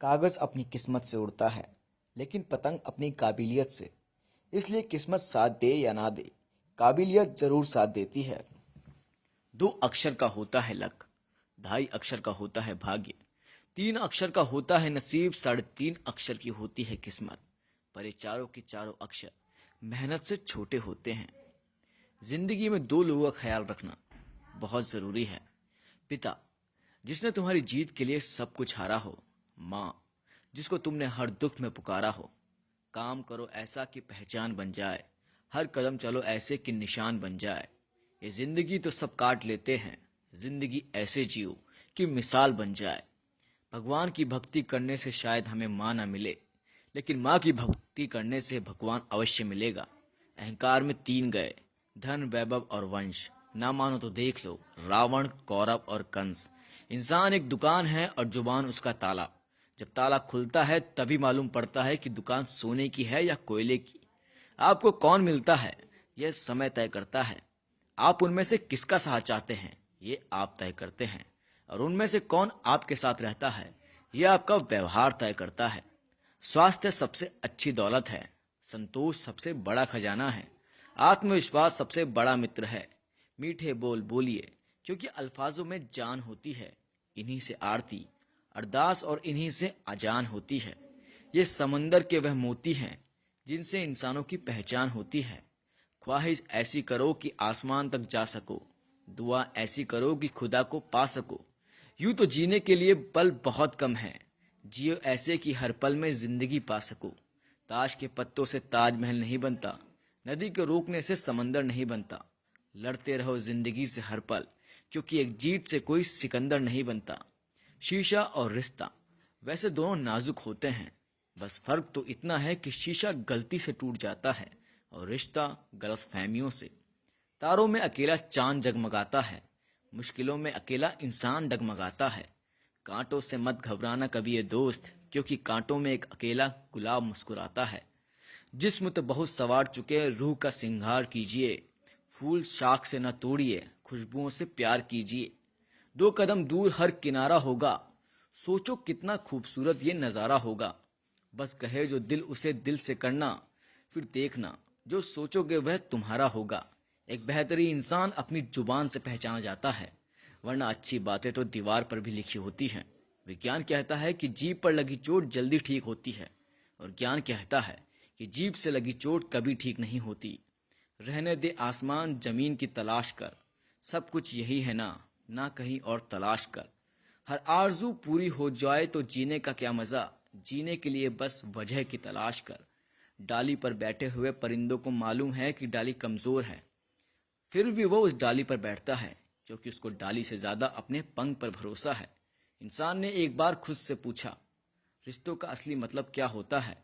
कागज अपनी किस्मत से उड़ता है, लेकिन पतंग अपनी काबिलियत से। इसलिए किस्मत साथ दे या ना दे, काबिलियत जरूर साथ देती है। 2 अक्षर का होता है लक, 2.5 अक्षर का होता है भाग्य, 3 अक्षर का होता है नसीब, 3.5 अक्षर की होती है किस्मत। पर ये चारों के चारों अक्षर मेहनत से छोटे होते हैं। जिंदगी में 2 लोगों का ख्याल रखना बहुत जरूरी है। पिता, जिसने तुम्हारी जीत के लिए सब कुछ हारा हो। माँ, जिसको तुमने हर दुख में पुकारा हो। काम करो ऐसा कि पहचान बन जाए, हर कदम चलो ऐसे कि निशान बन जाए। ये जिंदगी तो सब काट लेते हैं, जिंदगी ऐसे जियो कि मिसाल बन जाए। भगवान की भक्ति करने से शायद हमें माँ ना मिले, लेकिन माँ की भक्ति करने से भगवान अवश्य मिलेगा। अहंकार में 3 गए, धन, वैभव और वंश। ना मानो तो देख लो रावण, कौरव और कंस। इंसान एक दुकान है और जुबान उसका ताला। जब ताला खुलता है तभी मालूम पड़ता है कि दुकान सोने की है या कोयले की। आपको कौन मिलता है यह समय तय करता है। आप उनमें से किसका साथ चाहते हैं ये आप तय करते हैं। और उनमें से कौन आपके साथ रहता है यह आपका व्यवहार तय करता है। स्वास्थ्य सबसे अच्छी दौलत है, संतोष सबसे बड़ा खजाना है, आत्मविश्वास सबसे बड़ा मित्र है। मीठे बोल बोलिए, क्योंकि अल्फाजों में जान होती है। इन्हीं से आरती, अरदास और इन्हीं से अजान होती है। ये समंदर के वह मोती हैं जिनसे इंसानों की पहचान होती है। ख्वाहिश ऐसी करो कि आसमान तक जा सको, दुआ ऐसी करो कि खुदा को पा सको। यूं तो जीने के लिए पल बहुत कम है, जियो ऐसे कि हर पल में जिंदगी पा सको। ताश के पत्तों से ताजमहल नहीं बनता, नदी के रोकने से समंदर नहीं बनता। लड़ते रहो जिंदगी से हर पल, क्योंकि एक जीत से कोई सिकंदर नहीं बनता। शीशा और रिश्ता वैसे दोनों नाजुक होते हैं, बस फर्क तो इतना है कि शीशा गलती से टूट जाता है और रिश्ता गलतफहमियों से। तारों में अकेला चांद जगमगाता है, मुश्किलों में अकेला इंसान डगमगाता है। कांटों से मत घबराना कभी ये दोस्त, क्योंकि कांटों में एक अकेला गुलाब मुस्कुराता है। जिस्म तो बहुत सवार चुके, रूह का सिंगार कीजिए। फूल शाख से न तोड़िए, खुशबुओं से प्यार कीजिए। 2 कदम दूर हर किनारा होगा, सोचो कितना खूबसूरत ये नजारा होगा। बस कहे जो दिल उसे दिल से करना, फिर देखना जो सोचोगे वह तुम्हारा होगा। एक बेहतरीन इंसान अपनी जुबान से पहचाना जाता है, वरना अच्छी बातें तो दीवार पर भी लिखी होती हैं। विज्ञान कहता है कि जीभ पर लगी चोट जल्दी ठीक होती है, और ज्ञान कहता है कि जीभ से लगी चोट कभी ठीक नहीं होती। रहने दे आसमान जमीन की तलाश कर, सब कुछ यही है ना कहीं और तलाश कर। हर आरजू पूरी हो जाए तो जीने का क्या मजा, जीने के लिए बस वजह की तलाश कर। डाली पर बैठे हुए परिंदों को मालूम है कि डाली कमजोर है, फिर भी वो उस डाली पर बैठता है, क्योंकि उसको डाली से ज्यादा अपने पंख पर भरोसा है। इंसान ने एक बार खुद से पूछा, रिश्तों का असली मतलब क्या होता है।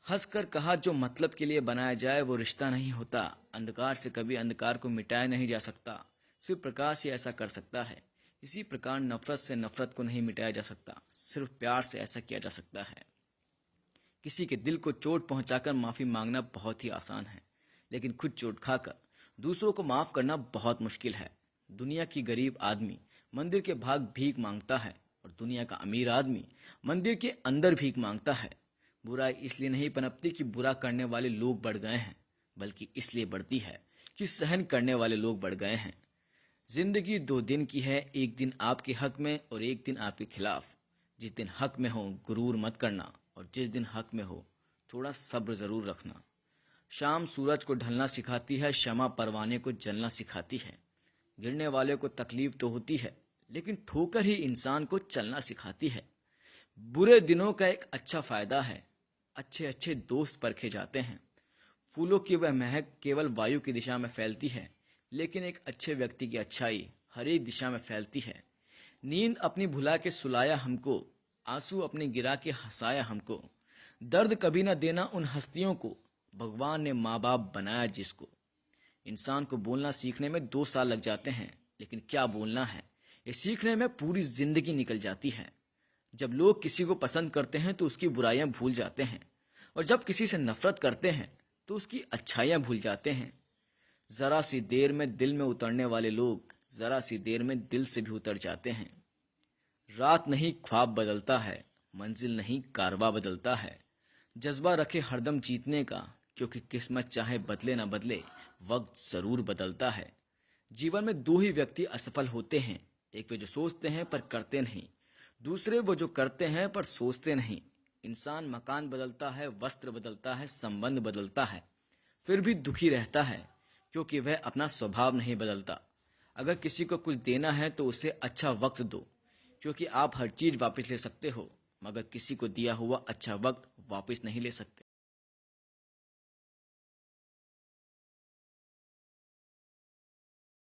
हंसकर कहा, जो मतलब के लिए बनाया जाए वो रिश्ता नहीं होता। अंधकार से कभी अंधकार को मिटाया नहीं जा सकता, सिर्फ प्रकाश ही ऐसा कर सकता है। इसी प्रकार नफरत से नफरत को नहीं मिटाया जा सकता, सिर्फ प्यार से ऐसा किया जा सकता है। किसी के दिल को चोट पहुंचाकर माफी मांगना बहुत ही आसान है, लेकिन खुद चोट खाकर दूसरों को माफ करना बहुत मुश्किल है। दुनिया की गरीब आदमी मंदिर के बाहर भीख मांगता है, और दुनिया का अमीर आदमी मंदिर के अंदर भीख मांगता है। बुराई इसलिए नहीं पनपती कि बुरा करने वाले लोग बढ़ गए हैं, बल्कि इसलिए बढ़ती है कि सहन करने वाले लोग बढ़ गए हैं। जिंदगी 2 दिन की है, एक दिन आपके हक में और एक दिन आपके खिलाफ। जिस दिन हक में हो गुरूर मत करना, और जिस दिन हक में हो थोड़ा सब्र जरूर रखना। शाम सूरज को ढलना सिखाती है, शमा परवाने को जलना सिखाती है। गिरने वाले को तकलीफ तो होती है, लेकिन ठोकर ही इंसान को चलना सिखाती है। बुरे दिनों का एक अच्छा फायदा है, अच्छे अच्छे दोस्त परखे जाते हैं। फूलों की वह महक केवल वायु की दिशा में फैलती है, लेकिन एक अच्छे व्यक्ति की अच्छाई हर एक दिशा में फैलती है। नींद अपनी भुला के सुलाया हमको, आंसू अपने गिरा के हंसाया हमको। दर्द कभी न देना उन हस्तियों को, भगवान ने माँ बाप बनाया जिसको। इंसान को बोलना सीखने में 2 साल लग जाते हैं, लेकिन क्या बोलना है ये सीखने में पूरी जिंदगी निकल जाती है। जब लोग किसी को पसंद करते हैं तो उसकी बुराइयां भूल जाते हैं, और जब किसी से नफरत करते हैं तो उसकी अच्छाइयां भूल जाते हैं। जरा सी देर में दिल में उतरने वाले लोग जरा सी देर में दिल से भी उतर जाते हैं। रात नहीं ख्वाब बदलता है, मंजिल नहीं कारवा बदलता है। जज्बा रखे हरदम जीतने का, क्योंकि किस्मत चाहे बदले ना बदले, वक्त जरूर बदलता है। जीवन में दो ही व्यक्ति असफल होते हैं, एक वे जो सोचते हैं पर करते नहीं, दूसरे वो जो करते हैं पर सोचते नहीं। इंसान मकान बदलता है, वस्त्र बदलता है, संबंध बदलता है, फिर भी दुखी रहता है, क्योंकि वह अपना स्वभाव नहीं बदलता। अगर किसी को कुछ देना है तो उसे अच्छा वक्त दो, क्योंकि आप हर चीज वापस ले सकते हो, मगर किसी को दिया हुआ अच्छा वक्त वापस नहीं ले सकते।